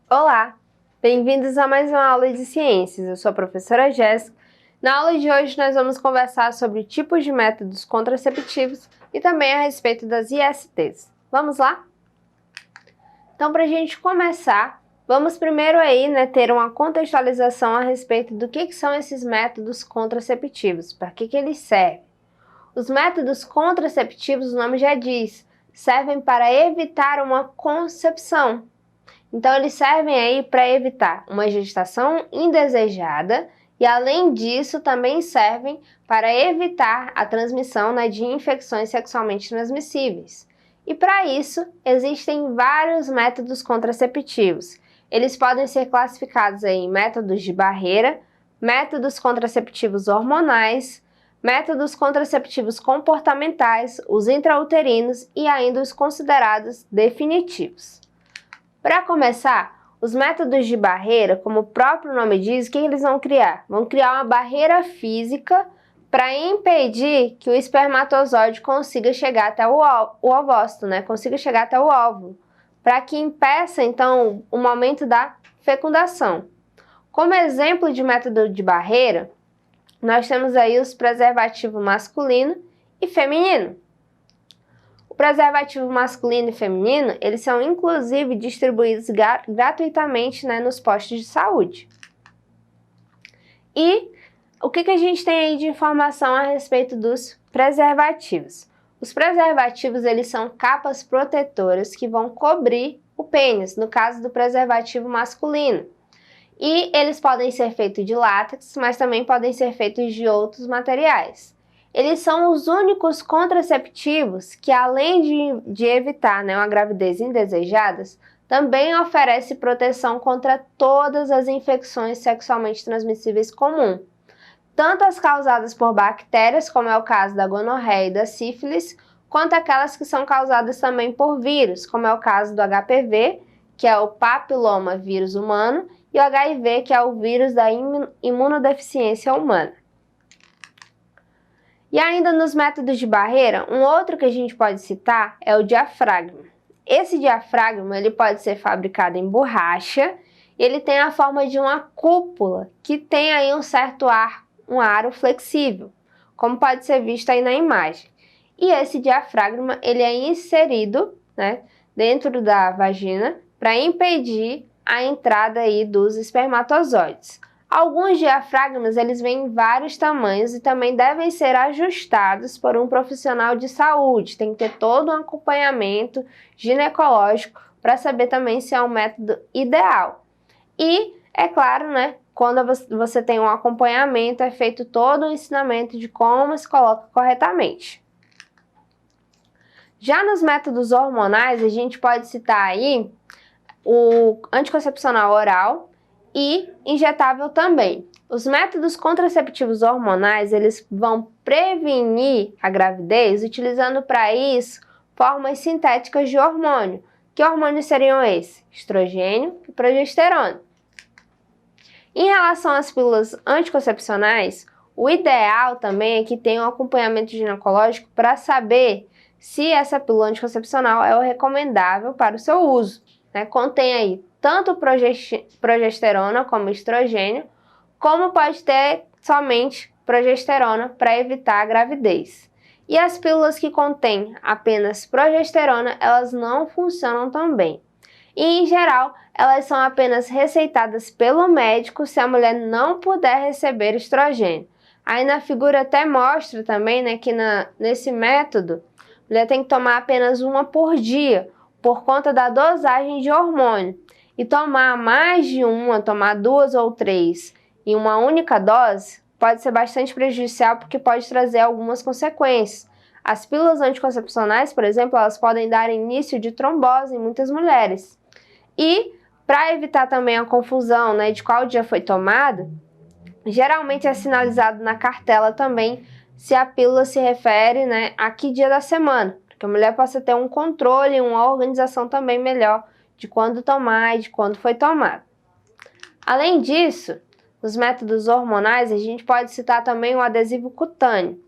Olá, bem-vindos a mais uma aula de ciências. Eu sou a professora Jéssica. Na aula de hoje nós vamos conversar sobre tipos de métodos contraceptivos e também a respeito das ISTs. Vamos lá? Então, para a gente começar, vamos primeiro ter uma contextualização a respeito do que são esses métodos contraceptivos, para que eles servem. Os métodos contraceptivos, o nome já diz, servem para evitar uma concepção. Então, eles servem para evitar uma gestação indesejada e, além disso, também servem para evitar a transmissão de infecções sexualmente transmissíveis. E, para isso, existem vários métodos contraceptivos. Eles podem ser classificados em métodos de barreira, métodos contraceptivos hormonais, métodos contraceptivos comportamentais, os intrauterinos e ainda os considerados definitivos. Para começar, os métodos de barreira, como o próprio nome diz, o que eles vão criar? Vão criar uma barreira física para impedir que o espermatozoide consiga chegar até o ovócito, consiga chegar até o óvulo, para que impeça, então, o momento da fecundação. Como exemplo de método de barreira, nós temos aí os preservativos masculino e feminino. O preservativo masculino e feminino, eles são inclusive distribuídos gratuitamente nos postos de saúde. E o que a gente tem aí de informação a respeito dos preservativos? Os preservativos, eles são capas protetoras que vão cobrir o pênis, no caso do preservativo masculino. E eles podem ser feitos de látex, mas também podem ser feitos de outros materiais. Eles são os únicos contraceptivos que, além de evitar uma gravidez indesejada, também oferece proteção contra todas as infecções sexualmente transmissíveis comuns, tanto as causadas por bactérias, como é o caso da gonorreia e da sífilis, quanto aquelas que são causadas também por vírus, como é o caso do HPV, que é o papiloma vírus humano, e o HIV, que é o vírus da imunodeficiência humana. E ainda nos métodos de barreira, um outro que a gente pode citar é o diafragma. Esse diafragma ele pode ser fabricado em borracha e ele tem a forma de uma cúpula que tem aí um certo um aro flexível, como pode ser visto aí na imagem. E esse diafragma ele é inserido dentro da vagina para impedir a entrada aí dos espermatozoides. Alguns diafragmas eles vêm em vários tamanhos e também devem ser ajustados por um profissional de saúde. Tem que ter todo um acompanhamento ginecológico para saber também se é um método ideal. E, é claro, quando você tem um acompanhamento, é feito todo um ensinamento de como se coloca corretamente. Já nos métodos hormonais, a gente pode citar aí o anticoncepcional oral e injetável também. Os métodos contraceptivos hormonais, eles vão prevenir a gravidez utilizando para isso formas sintéticas de hormônio. Que hormônios seriam esses? Estrogênio e progesterona. Em relação às pílulas anticoncepcionais, o ideal também é que tenha um acompanhamento ginecológico para saber se essa pílula anticoncepcional é o recomendável para o seu uso. Contém aí tanto progesterona como estrogênio, como pode ter somente progesterona para evitar a gravidez. E as pílulas que contêm apenas progesterona, elas não funcionam tão bem. E, em geral, elas são apenas receitadas pelo médico se a mulher não puder receber estrogênio. Aí na figura até mostra também que nesse método, a mulher tem que tomar apenas uma por dia, por conta da dosagem de hormônio. E tomar mais de uma, tomar 2 ou 3 em uma única dose, pode ser bastante prejudicial porque pode trazer algumas consequências. As pílulas anticoncepcionais, por exemplo, elas podem dar início de trombose em muitas mulheres. E, para evitar também a confusão de qual dia foi tomado, geralmente é sinalizado na cartela também se a pílula se refere a que dia da semana, para que a mulher possa ter um controle e uma organização também melhor de quando tomar e de quando foi tomado. Além disso, nos métodos hormonais, a gente pode citar também o adesivo cutâneo.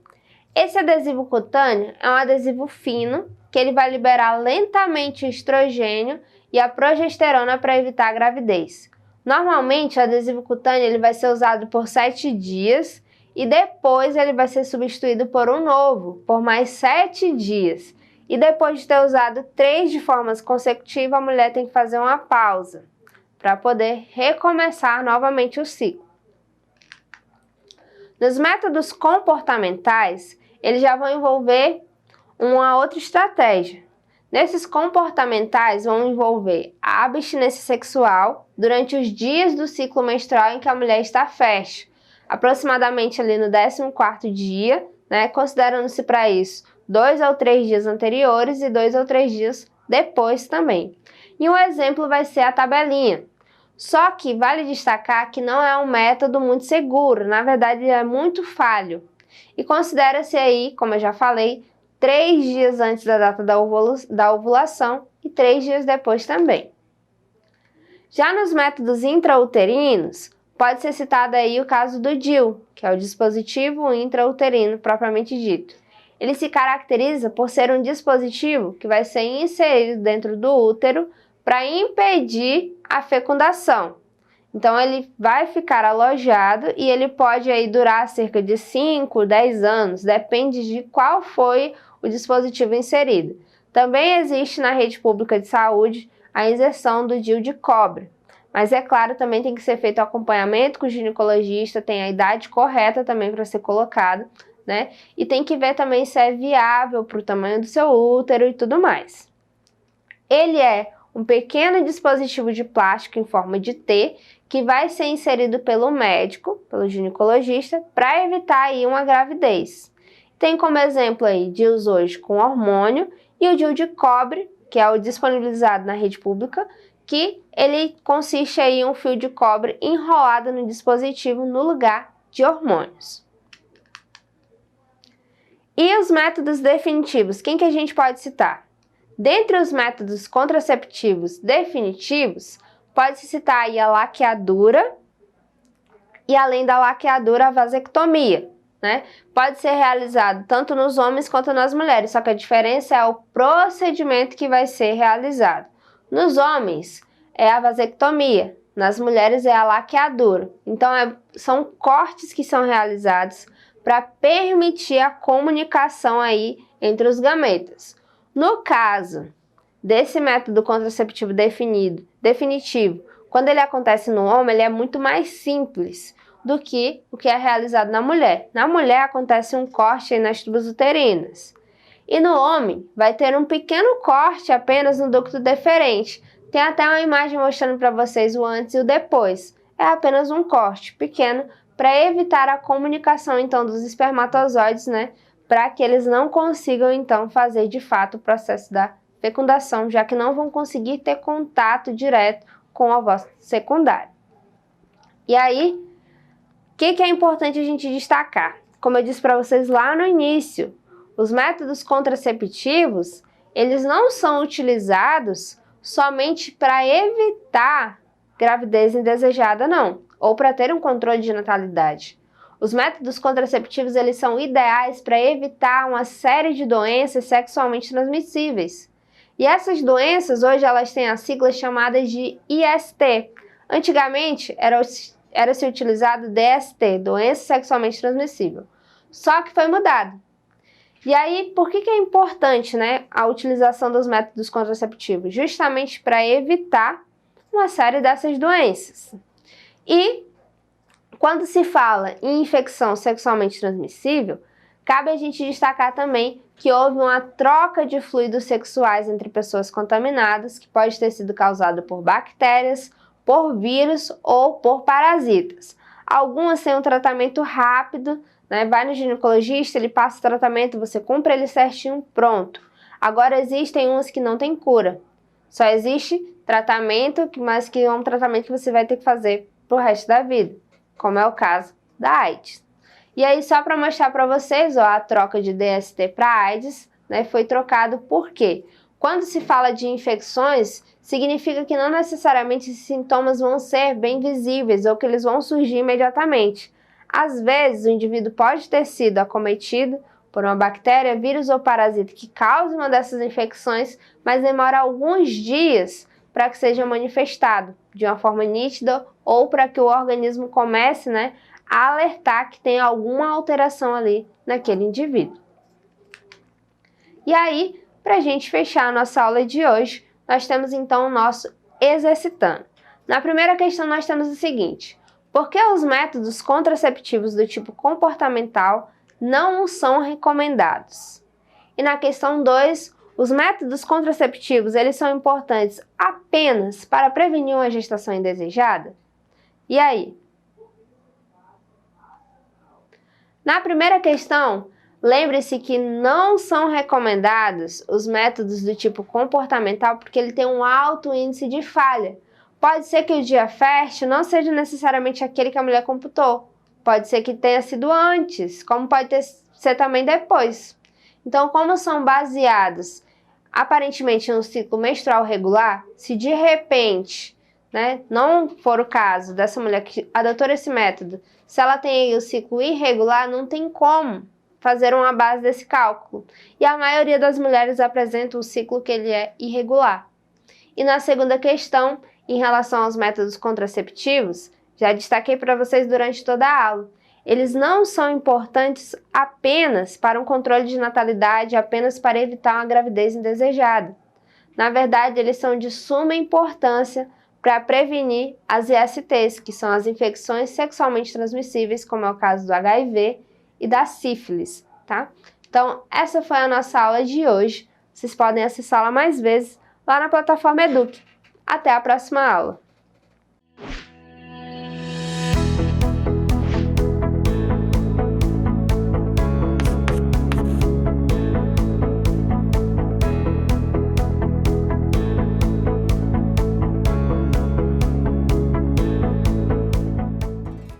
Esse adesivo cutâneo é um adesivo fino que ele vai liberar lentamente o estrogênio e a progesterona para evitar a gravidez. Normalmente, o adesivo cutâneo ele vai ser usado por 7 dias e depois ele vai ser substituído por um novo, por mais 7 dias. E depois de ter usado 3 de forma consecutiva, a mulher tem que fazer uma pausa para poder recomeçar novamente o ciclo. Nos métodos comportamentais, eles já vão envolver uma outra estratégia. Nesses comportamentais vão envolver a abstinência sexual durante os dias do ciclo menstrual em que a mulher está fértil, aproximadamente ali no 14º dia, né, considerando-se para isso 2 ou 3 dias anteriores e 2 ou 3 dias depois também. E um exemplo vai ser a tabelinha. Só que vale destacar que não é um método muito seguro, na verdade é muito falho. E considera-se aí, como eu já falei, 3 dias antes da data da ovulação e 3 dias depois também. Já nos métodos intrauterinos, pode ser citado aí o caso do DIU, que é o dispositivo intrauterino propriamente dito. Ele se caracteriza por ser um dispositivo que vai ser inserido dentro do útero para impedir a fecundação. Então ele vai ficar alojado e ele pode aí durar cerca de 5, 10 anos, depende de qual foi o dispositivo inserido. Também existe na rede pública de saúde a inserção do DIU de cobre. Mas é claro, também tem que ser feito o acompanhamento com o ginecologista, tem a idade correta também para ser colocado, né? E tem que ver também se é viável para o tamanho do seu útero e tudo mais. Ele é um pequeno dispositivo de plástico em forma de T que vai ser inserido pelo médico, pelo ginecologista, para evitar aí uma gravidez. Tem como exemplo aí DIUs hoje com hormônio e o DIU de cobre, que é o disponibilizado na rede pública, que ele consiste aí em um fio de cobre enrolado no dispositivo no lugar de hormônios. E os métodos definitivos, quem que a gente pode citar? Dentre os métodos contraceptivos definitivos, pode-se citar aí a laqueadura e, além da laqueadura, a vasectomia, né? Pode ser realizado tanto nos homens quanto nas mulheres, só que a diferença é o procedimento que vai ser realizado. Nos homens é a vasectomia, nas mulheres é a laqueadura. Então, são cortes que são realizados para permitir a comunicação aí entre os gametas. No caso desse método contraceptivo definitivo, quando ele acontece no homem, ele é muito mais simples do que o que é realizado na mulher. Na mulher acontece um corte aí nas tubas uterinas. E no homem vai ter um pequeno corte apenas no ducto deferente. Tem até uma imagem mostrando para vocês o antes e o depois. É apenas um corte pequeno para evitar a comunicação então dos espermatozoides, né? Para que eles não consigam então fazer de fato o processo da fecundação, já que não vão conseguir ter contato direto com o ovócito secundário. E aí, o que é importante a gente destacar? Como eu disse para vocês lá no início, os métodos contraceptivos, eles não são utilizados somente para evitar gravidez indesejada, não, ou para ter um controle de natalidade. Os métodos contraceptivos, eles são ideais para evitar uma série de doenças sexualmente transmissíveis. E essas doenças, hoje, elas têm a sigla chamada de IST. Antigamente, era-se utilizado DST, doença sexualmente transmissível. Só que foi mudado. E aí, por que é importante, né, a utilização dos métodos contraceptivos? Justamente para evitar uma série dessas doenças. E quando se fala em infecção sexualmente transmissível, cabe a gente destacar também que houve uma troca de fluidos sexuais entre pessoas contaminadas, que pode ter sido causada por bactérias, por vírus ou por parasitas. Algumas têm um tratamento rápido, né? Vai no ginecologista, ele passa o tratamento, você cumpre ele certinho, pronto. Agora existem uns que não têm cura. Só existe tratamento, mas que é um tratamento que você vai ter que fazer pro resto da vida, como é o caso da AIDS. E aí, só para mostrar para vocês, ó, a troca de DST para AIDS, né, foi trocado por quê? Quando se fala de infecções, significa que não necessariamente esses sintomas vão ser bem visíveis ou que eles vão surgir imediatamente. Às vezes, o indivíduo pode ter sido acometido por uma bactéria, vírus ou parasita que cause uma dessas infecções, mas demora alguns dias para que seja manifestado de uma forma nítida ou para que o organismo comece, a alertar que tem alguma alteração ali naquele indivíduo. E aí, para a gente fechar a nossa aula de hoje, nós temos então o nosso exercitando. Na primeira questão nós temos o seguinte: por que os métodos contraceptivos do tipo comportamental não são recomendados? E na questão 2, os métodos contraceptivos, eles são importantes apenas para prevenir uma gestação indesejada? E aí? Na primeira questão, lembre-se que não são recomendados os métodos do tipo comportamental porque ele tem um alto índice de falha. Pode ser que o dia fértil não seja necessariamente aquele que a mulher computou. Pode ser que tenha sido antes, como pode ser também depois. Então, como são baseados aparentemente em um ciclo menstrual regular, se de repente, não for o caso dessa mulher que adotou esse método, se ela tem aí o ciclo irregular, não tem como fazer uma base desse cálculo. E a maioria das mulheres apresenta um ciclo que ele é irregular. E na segunda questão, em relação aos métodos contraceptivos, já destaquei para vocês durante toda a aula, eles não são importantes apenas para um controle de natalidade, apenas para evitar uma gravidez indesejada. Na verdade, eles são de suma importância para prevenir as ISTs, que são as infecções sexualmente transmissíveis, como é o caso do HIV e da sífilis, tá? Então, essa foi a nossa aula de hoje. Vocês podem acessá-la mais vezes lá na plataforma Eduque. Até a próxima aula!